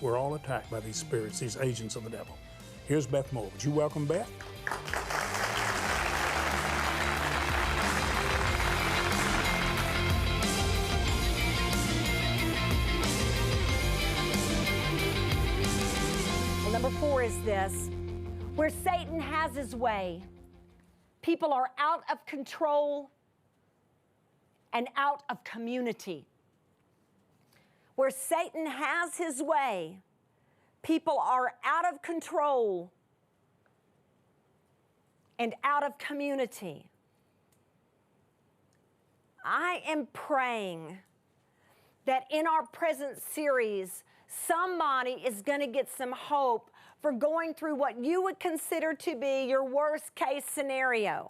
We're all attacked by these spirits, these agents of the devil. Here's Beth Moore. Would you welcome Beth? Number 4 is this: where Satan has his way, people are out of control and out of community. Where Satan has his way, people are out of control and out of community. I am praying that in our present series, somebody is going to get some hope for going through what you would consider to be your worst case scenario.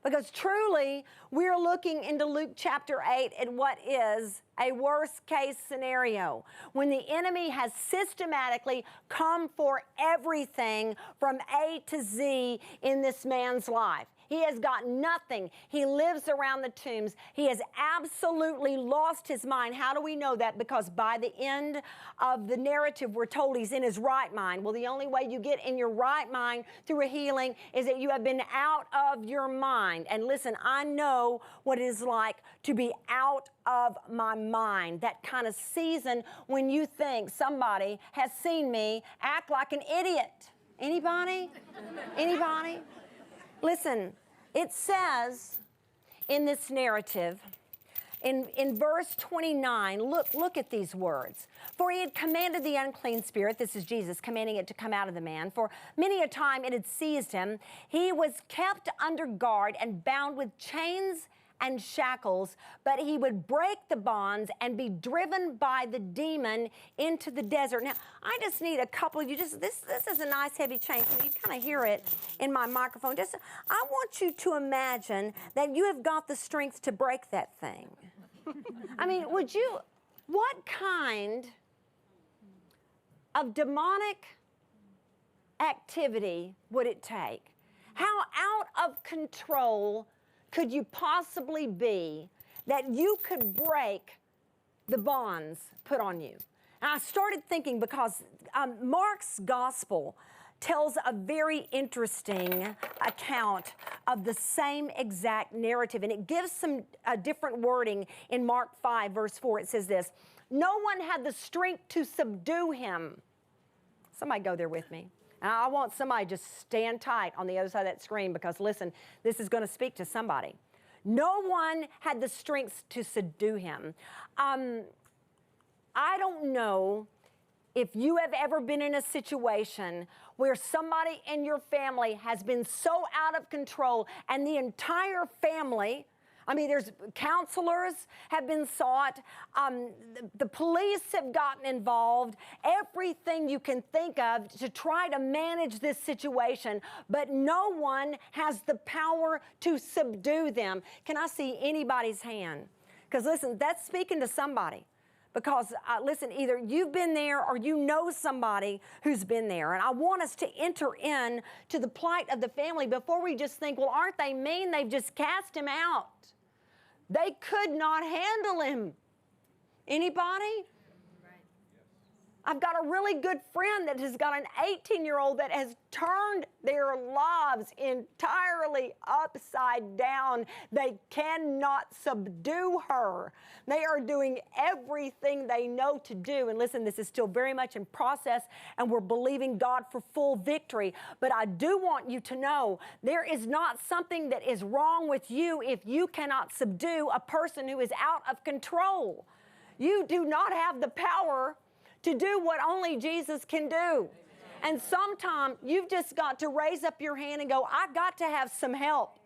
Because truly, we're looking into Luke chapter 8 at what is a worst case scenario, when the enemy has systematically come for everything from A to Z in this man's life. He has got nothing. He lives around the tombs. He has absolutely lost his mind. How do we know that? Because by the end of the narrative, we're told he's in his right mind. Well, the only way you get in your right mind through a healing is that you have been out of your mind. And listen, I know what it is like to be out of my mind. That kind of season when you think somebody has seen me act like an idiot. Anybody? Anybody? Listen, it says in this narrative, in verse 29, look at these words. For he had commanded the unclean spirit, this is Jesus commanding it to come out of the man, for many a time it had seized him. He was kept under guard and bound with chains and shackles, but he would break the bonds and be driven by the demon into the desert. Now, I just need a couple of you, this is a nice heavy chain. Can you kind of hear it in my microphone? I want you to imagine that you have got the strength to break that thing. I mean, what kind of demonic activity would it take? How out of control could you possibly be that you could break the bonds put on you? And I started thinking because Mark's gospel tells a very interesting account of the same exact narrative, and it gives some different wording in Mark 5, verse 4. It says this: no one had the strength to subdue him. Somebody go there with me. And I want somebody to just stand tight on the other side of that screen, because listen, this is going to speak to somebody. No one had the strength to subdue him. I don't know if you have ever been in a situation where somebody in your family has been so out of control and the entire family, I mean, there's counselors have been sought, the police have gotten involved, everything you can think of to try to manage this situation, but no one has the power to subdue them. Can I see anybody's hand? Because listen, that's speaking to somebody. Because listen, either you've been there or you know somebody who's been there. And I want us to enter in to the plight of the family before we just think, well, aren't they mean? They've just cast him out. They could not handle him. Anybody? I've got a really good friend that has got an 18-year-old that has turned their lives entirely upside down. They cannot subdue her. They are doing everything they know to do. And listen, this is still very much in process, and we're believing God for full victory. But I do want you to know there is not something that is wrong with you if you cannot subdue a person who is out of control. You do not have the power to do what only Jesus can do. And sometimes you've just got to raise up your hand and go, I got to have some help,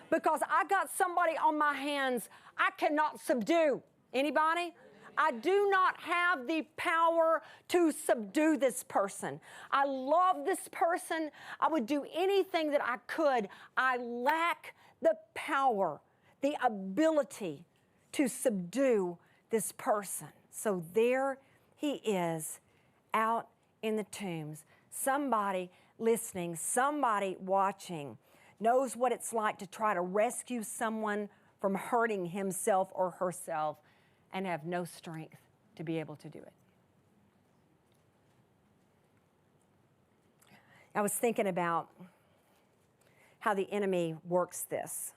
because I got somebody on my hands I cannot subdue. Anybody? I do not have the power to subdue this person. I love this person. I would do anything that I could. I lack the power, the ability to subdue this person. So there he is out in the tombs. Somebody listening, somebody watching knows what it's like to try to rescue someone from hurting himself or herself and have no strength to be able to do it. I was thinking about how the enemy works this.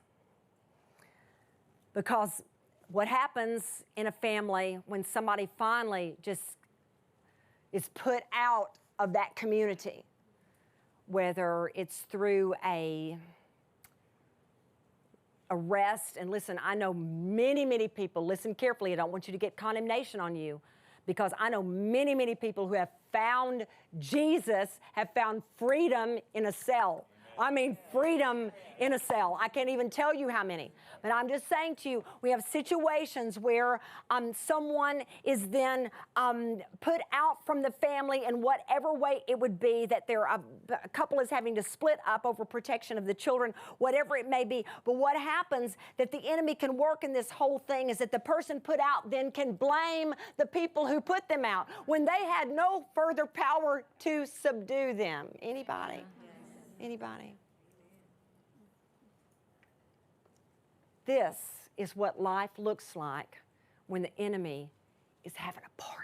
Because what happens in a family when somebody finally just is put out of that community, whether it's through a arrest, and listen, I know many, many people, listen carefully, I don't want you to get condemnation on you, because I know many, many people who have found Jesus, have found freedom in a cell. I mean, freedom in a cell. I can't even tell you how many. But I'm just saying to you, we have situations where someone is then put out from the family in whatever way it would be, that a couple is having to split up over protection of the children, whatever it may be. But what happens that the enemy can work in this whole thing is that the person put out then can blame the people who put them out when they had no further power to subdue them. Anybody? Anybody? This is what life looks like when the enemy is having a party.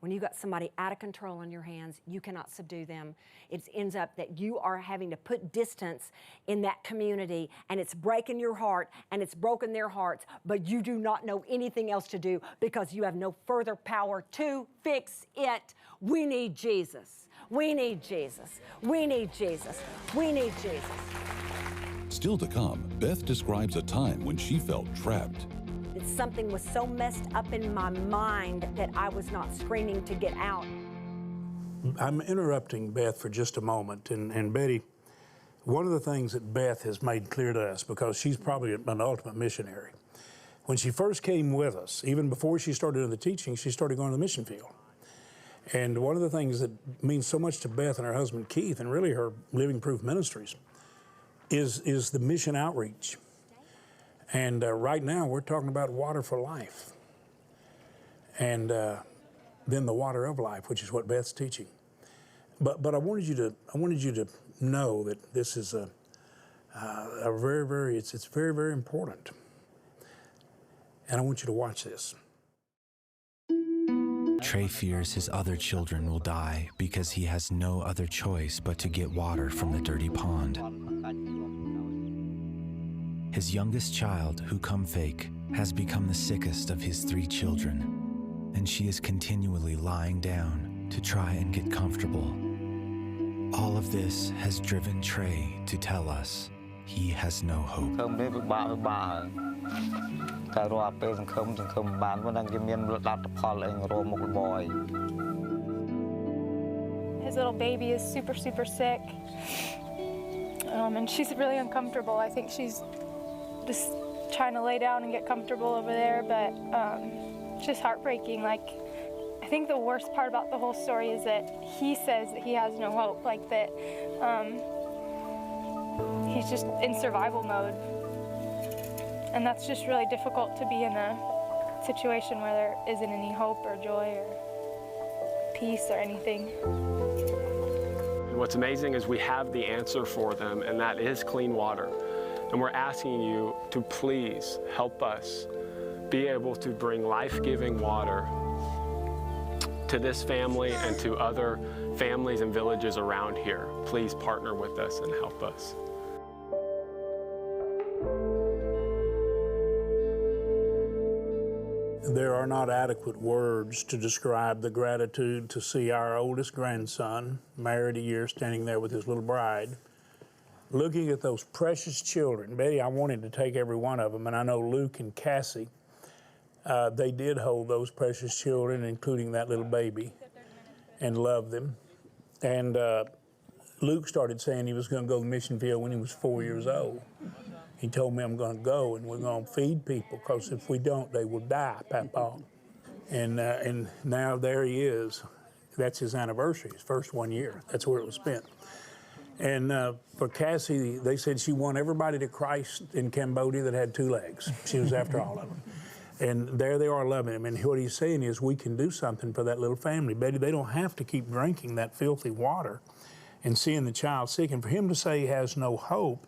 When you got somebody out of control in your hands, you cannot subdue them. It ends up that you are having to put distance in that community, and it's breaking your heart, and it's broken their hearts, but you do not know anything else to do because you have no further power to fix it. We need Jesus. We need Jesus. We need Jesus. We need Jesus. Still to come, Beth describes a time when she felt trapped. Something was so messed up in my mind that I was not screaming to get out. I'm interrupting Beth for just a moment. And Betty, one of the things that Beth has made clear to us, because she's probably an ultimate missionary, when she first came with us, even before she started in the teaching, she started going to the mission field. And one of the things that means so much to Beth and her husband Keith, and really her Living Proof Ministries, is the mission outreach. And right now we're talking about water for life. And then the water of life, which is what Beth's teaching. But I wanted you to know that this is a it's very, very important. And I want you to watch this. Trey fears his other children will die because he has no other choice but to get water from the dirty pond. His youngest child, who come fake, has become the sickest of his 3 children, and she is continually lying down to try and get comfortable. All of this has driven Trey to tell us he has no hope. His little baby is super, super sick, and she's really uncomfortable. I think she's just trying to lay down and get comfortable over there, but it's just heartbreaking. Like, I think the worst part about the whole story is that he says that he has no hope, like that he's just in survival mode. And that's just really difficult to be in a situation where there isn't any hope or joy or peace or anything. What's amazing is we have the answer for them, and that is clean water. And we're asking you to please help us be able to bring life-giving water to this family and to other families and villages around here. Please partner with us and help us. There are not adequate words to describe the gratitude to see our oldest grandson, married a year, standing there with his little bride, looking at those precious children. Betty, I wanted to take every one of them, and I know Luke and Cassie, they did hold those precious children, including that little baby, and love them. And Luke started saying he was going to go to the mission field when he was 4 years old. He told me, I'm going to go and we're going to feed people, because if we don't, they will die, Papa. And now there he is. That's his anniversary, his first 1 year. That's where it was spent. And for Cassie, they said she won everybody to Christ in Cambodia that had 2 legs. She was after all of them. And there they are loving him. And what he's saying is we can do something for that little family. Betty, they don't have to keep drinking that filthy water and seeing the child sick. And for him to say he has no hope,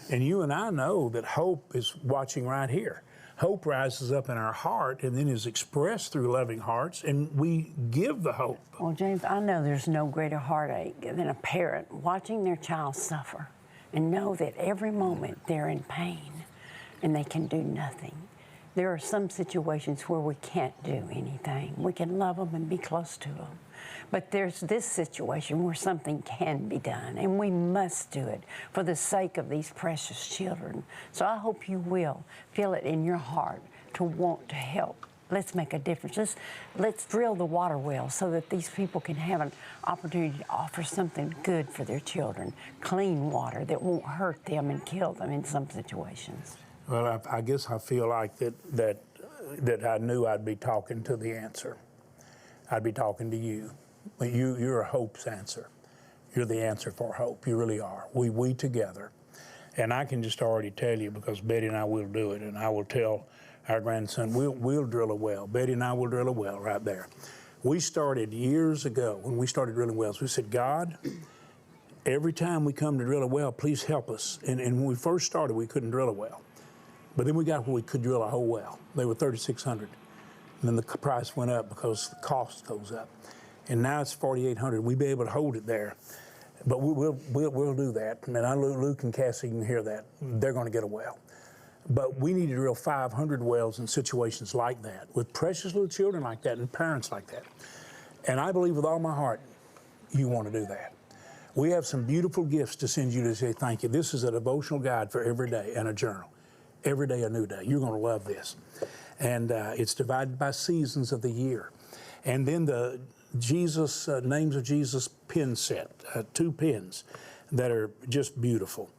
and you and I know that hope is watching right here. Hope rises up in our heart and then is expressed through loving hearts, and we give the hope. Well, James, I know there's no greater heartache than a parent watching their child suffer and know that every moment they're in pain and they can do nothing. There are some situations where we can't do anything. We can love them and be close to them. But there's this situation where something can be done, and we must do it for the sake of these precious children. So I hope you will feel it in your heart to want to help. Let's make a difference. Let's drill the water well so that these people can have an opportunity to offer something good for their children, clean water that won't hurt them and kill them in some situations. Well, I guess I feel like that I knew I'd be talking to the answer. I'd be talking to you. You're a hope's answer. You're the answer for hope. You really are. We together. And I can just already tell you, because Betty and I will do it, and I will tell our grandson, we'll drill a well. Betty and I will drill a well right there. We started years ago when we started drilling wells. We said, God, every time we come to drill a well, please help us. And when we first started, we couldn't drill a well. But then we got where we could drill a whole well. They were $3,600. And then the price went up because the cost goes up. And now it's $4,800. We'll be able to hold it there. But we'll do that. And I know Luke and Cassie can hear that. They're going to get a well. But we need to drill 500 wells in situations like that, with precious little children like that and parents like that. And I believe with all my heart, you want to do that. We have some beautiful gifts to send you to say thank you. This is a devotional guide for every day and a journal. Every day a new day. You're going to love this. And it's divided by seasons of the year. And then the Names of Jesus pin set, 2 pins that are just beautiful.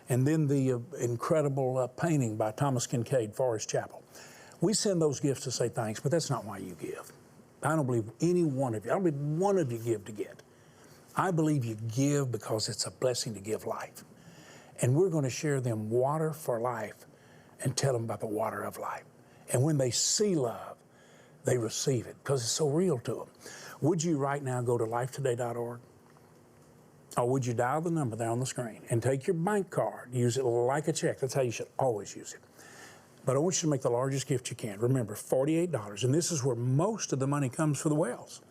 And then the incredible painting by Thomas Kincaid, Forest Chapel. We send those gifts to say thanks, but that's not why you give. I don't believe any one of you, I don't believe one of you give to get. I believe you give because it's a blessing to give life. And we're going to share them water for life and tell them about the water of life. And when they see love, they receive it because it's so real to them. Would you right now go to lifetoday.org? Or would you dial the number there on the screen and take your bank card, use it like a check. That's how you should always use it. But I want you to make the largest gift you can. Remember, $48. And this is where most of the money comes for the wells.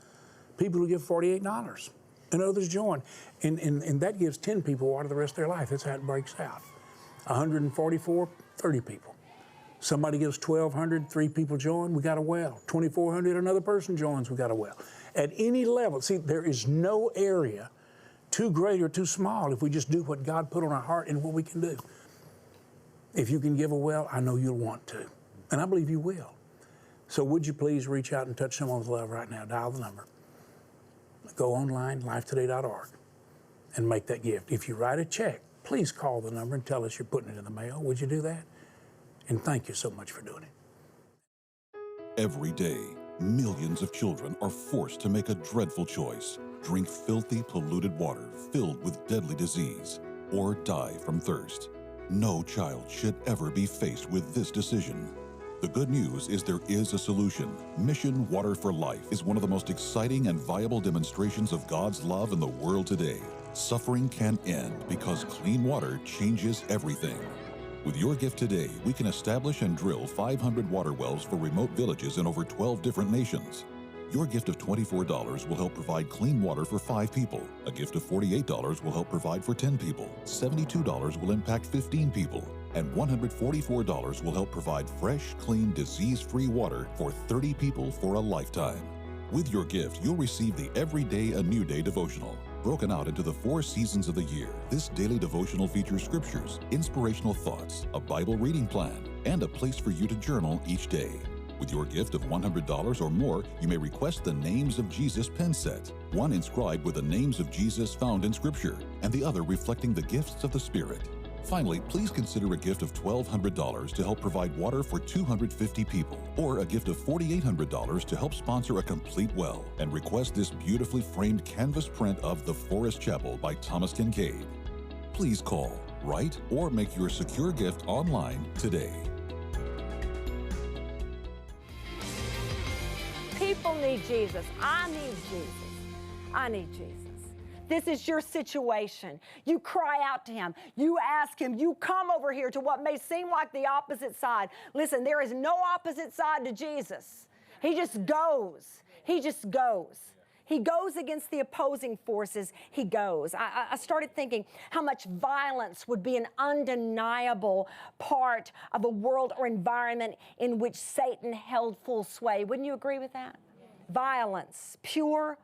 People who give $48 and others join. And that gives 10 people water the rest of their life. That's how it breaks out. 144, 30 people. Somebody gives $1,200, 3 people join, we got a well. $2,400, another person joins, we got a well. At any level, see, there is no area too great or too small if we just do what God put on our heart and what we can do. If you can give a well, I know you'll want to. And I believe you will. So would you please reach out and touch someone with love right now? Dial the number. Go online, lifetoday.org, and make that gift. If you write a check, please call the number and tell us you're putting it in the mail. Would you do that? And thank you so much for doing it. Every day, millions of children are forced to make a dreadful choice: drink filthy, polluted water filled with deadly disease, or die from thirst. No child should ever be faced with this decision. The good news is there is a solution. Mission Water for Life is one of the most exciting and viable demonstrations of God's love in the world today. Suffering can end because clean water changes everything. With your gift today, we can establish and drill 500 water wells for remote villages in over 12 different nations. Your gift of $24 will help provide clean water for 5 people. A gift of $48 will help provide for 10 people. $72 will impact 15 people. And $144 will help provide fresh, clean, disease-free water for 30 people for a lifetime. With your gift, you'll receive the Everyday a New Day devotional. Broken out into the 4 seasons of the year, this daily devotional features scriptures, inspirational thoughts, a Bible reading plan, and a place for you to journal each day. With your gift of $100 or more, you may request the Names of Jesus pen set, one inscribed with the names of Jesus found in Scripture, and the other reflecting the gifts of the Spirit. Finally, please consider a gift of $1,200 to help provide water for 250 people, or a gift of $4,800 to help sponsor a complete well, and request this beautifully framed canvas print of The Forest Chapel by Thomas Kincaid. Please call, write, or make your secure gift online today. People need Jesus. I need Jesus. I need Jesus. this is your situation. You cry out to him. You ask him. You come over here to what may seem like the opposite side. Listen, there is no opposite side to Jesus. He just goes. He just goes. He goes against the opposing forces. He goes. I started thinking how much violence would be an undeniable part of a world or environment in which Satan held full sway. Wouldn't you agree with that? Violence, pure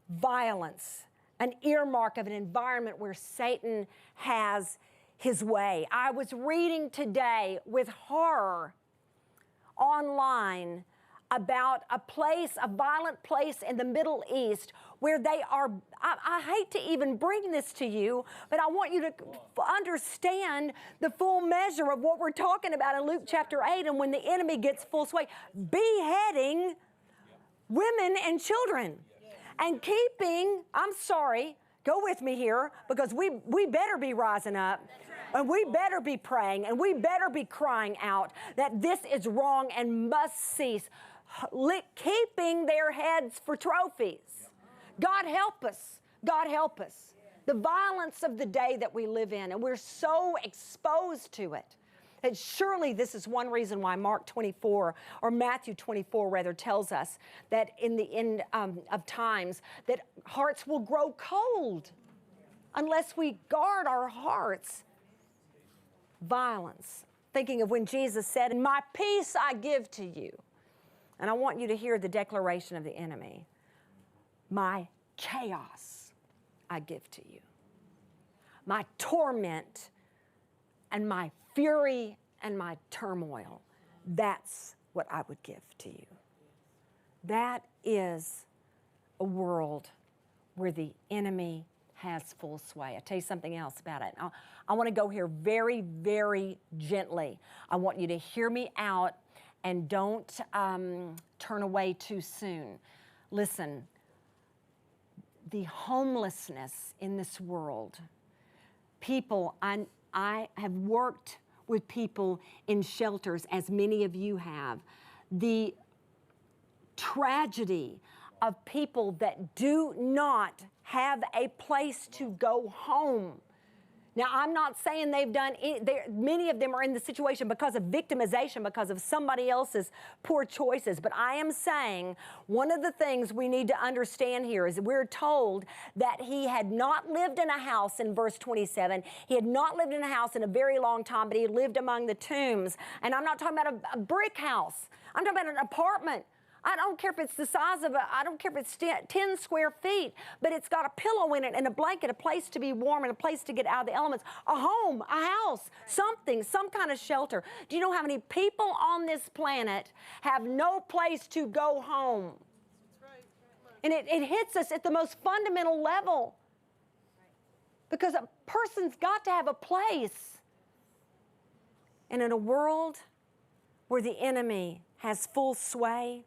violence, an earmark of an environment where Satan has his way. I was reading today with horror online about a place, a violent place in the Middle East where they are, I hate to even bring this to you, but I want you to understand the full measure of what we're talking about in Luke chapter 8 and when the enemy gets full sway, beheading women and children and keeping, I'm sorry, go with me here because we better be rising up. And we better be praying and we better be crying out that this is wrong and must cease. Keeping their heads for trophies. God help us. God help us. The violence of the day that we live in, and we're so exposed to it. And surely this is one reason why Mark 24, or Matthew 24 rather, tells us that in the end of times that hearts will grow cold unless we guard our hearts. Violence. Thinking of when Jesus said, "My peace I give to you." And I want you to hear the declaration of the enemy. My chaos I give to you. My torment and my fury and my turmoil, that's what I would give to you. That is a world where the enemy has full sway. I'll tell you something else about it. I want to go here very, very gently. I want you to hear me out and don't turn away too soon. Listen, the homelessness in this world, people, I have worked with people in shelters, as many of you have. The tragedy of people that do not have a place to go home. Now, I'm not saying they've done it. Many of them are in the situation because of victimization, because of somebody else's poor choices. But I am saying one of the things we need to understand here is we're told that he had not lived in a house in verse 27. He had not lived in a house in a very long time, but he lived among the tombs. And I'm not talking about a brick house. I'm talking about an apartment. I don't care if it's the size of I don't care if it's 10 square feet, but it's got a pillow in it and a blanket, a place to be warm and a place to get out of the elements, a home, a house, something, some kind of shelter. Do you know how many people on this planet have no place to go home? And it hits us at the most fundamental level because a person's got to have a place. And in a world where the enemy has full sway,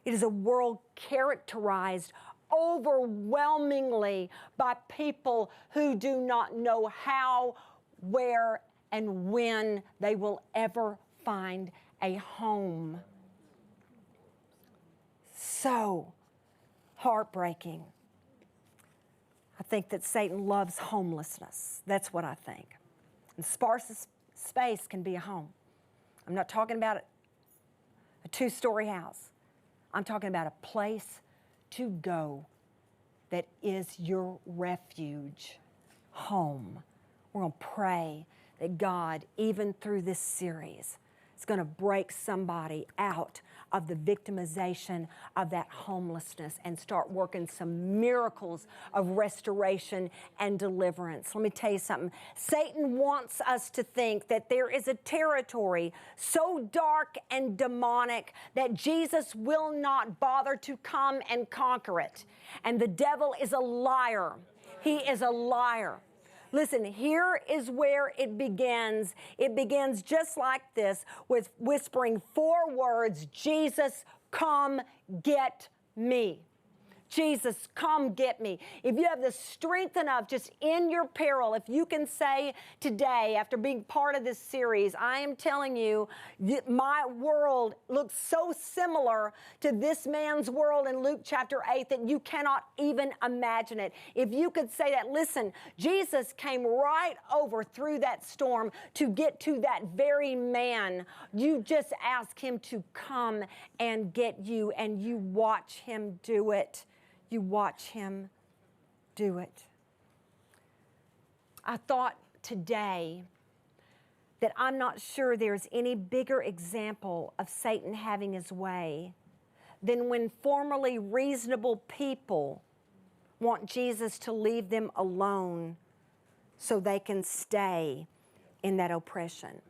it is a world characterized overwhelmingly by people who do not know how, where, and when they will ever find a home. So heartbreaking. I think that Satan loves homelessness. That's what I think. And sparse space can be a home. I'm not talking about a two-story house. I'm talking about a place to go that is your refuge, home. We're going to pray that God, even through this series, is going to break somebody out of the victimization of that homelessness and start working some miracles of restoration and deliverance. Let me tell you something. Satan wants us to think that there is a territory so dark and demonic that Jesus will not bother to come and conquer it. And the devil is a liar. He is a liar. Listen, here is where it begins. It begins just like this, with whispering 4 words, Jesus, come get me. Jesus, come get me. If you have the strength enough, just in your peril, if you can say today, after being part of this series, I am telling you, my world looks so similar to this man's world in Luke chapter 8 that you cannot even imagine it. If you could say that, listen, Jesus came right over through that storm to get to that very man. You just ask him to come and get you, and you watch him do it. You watch him do it. I thought today that I'm not sure there's any bigger example of Satan having his way than when formerly reasonable people want Jesus to leave them alone so they can stay in that oppression.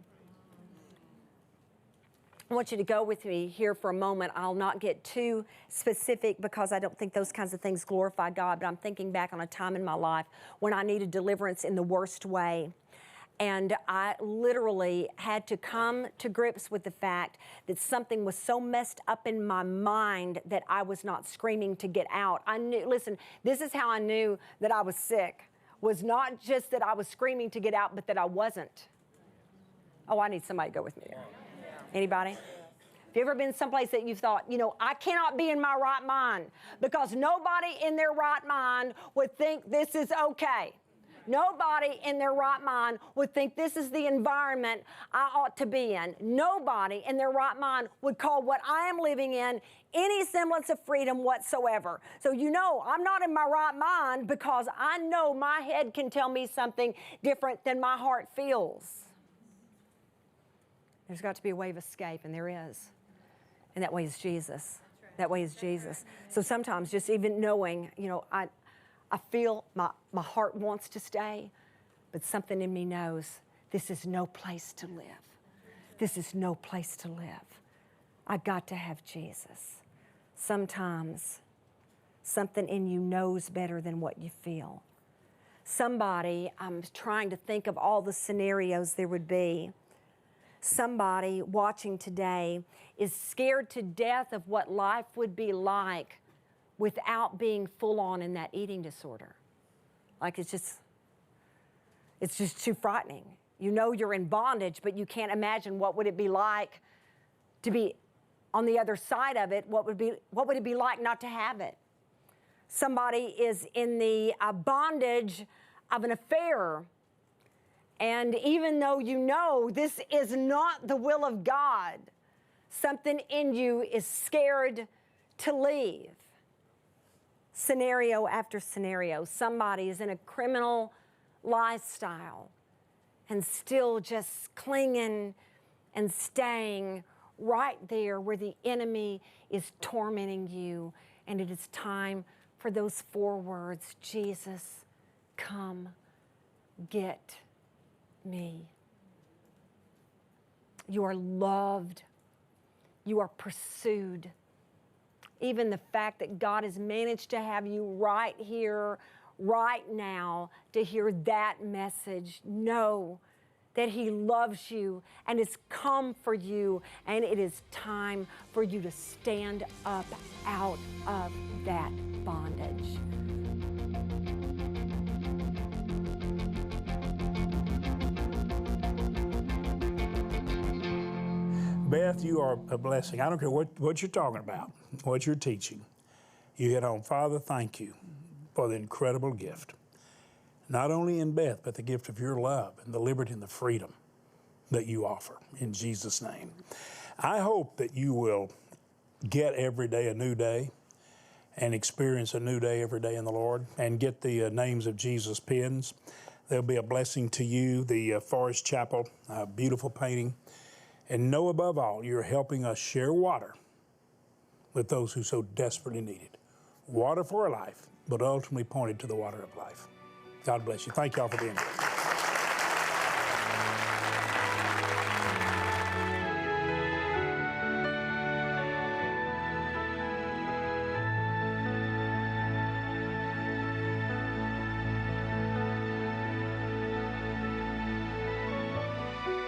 I want you to go with me here for a moment. I'll not get too specific because I don't think those kinds of things glorify God, but I'm thinking back on a time in my life when I needed deliverance in the worst way. And I literally had to come to grips with the fact that something was so messed up in my mind that I was not screaming to get out. I knew, listen, this is how I knew that I was sick, was not just that I was screaming to get out, but that I wasn't. Oh, I need somebody to go with me there. Anybody? Have you ever been someplace that you thought, you know, I cannot be in my right mind because nobody in their right mind would think this is okay. Nobody in their right mind would think this is the environment I ought to be in. Nobody in their right mind would call what I am living in any semblance of freedom whatsoever. So you know I'm not in my right mind because I know my head can tell me something different than my heart feels. There's got to be a way of escape, and there is. And that way is Jesus. That way is Jesus. So sometimes just even knowing, you know, I feel my heart wants to stay, but something in me knows this is no place to live. This is no place to live. I got to have Jesus. Sometimes something in you knows better than what you feel. Somebody, I'm trying to think of all the scenarios there would be. Somebody watching today is scared to death of what life would be like without being full on in that eating disorder. Like it's just too frightening. You know you're in bondage, but you can't imagine what would it be like to be on the other side of it. What would it be like not to have it? Somebody is in the bondage of an affair. And even though you know this is not the will of God, something in you is scared to leave. Scenario after scenario. Somebody is in a criminal lifestyle and still just clinging and staying right there where the enemy is tormenting you. And it is time for those 4 words, Jesus, come get me. You are loved. You are pursued. Even the fact that God has managed to have you right here, right now, to hear that message, know that He loves you and has come for you, and it is time for you to stand up out of that bondage. Beth, you are a blessing. I don't care what you're talking about, what you're teaching. You hit home. Father, thank you for the incredible gift. Not only in Beth, but the gift of your love and the liberty and the freedom that you offer. In Jesus' name. I hope that you will get every day a new day and experience a new day every day in the Lord and get the names of Jesus pins. They'll be a blessing to you. The Forest Chapel, beautiful painting. And know above all, you're helping us share water with those who so desperately need it. Water for a life, but ultimately pointed to the water of life. God bless you. Thank y'all for being here.